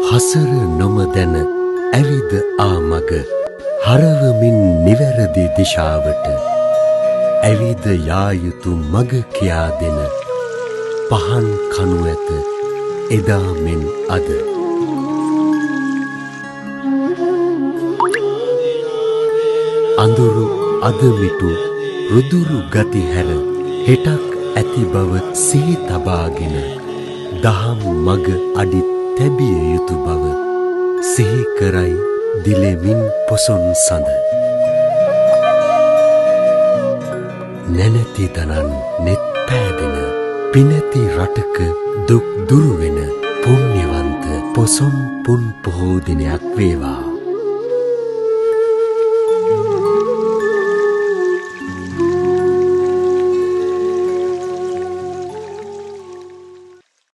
හසර නොම දැන ඇවිද ආමග හරවමින් නිවැරදි දිශාවට ඇවිද යා යුතු මග කියා දෙන පහන් කණු ඇත එදා මෙන් අද. අඳුරු අදමිටු රුදුරු ගති හැර හෙටක් ඇති බව සිහි තබාගෙන දහම් මග අඩි තැබිය යුතු බව සිහි කරයි දිලෙමින් පොසොන් සඳ. නැනැති තනන් නෙත් පෑදෙන පිනැති රටක දුක් දුරුවෙන පුණ්‍යවන්ත පොසොන් පුන් පොහෝ දිනයක් වේවා.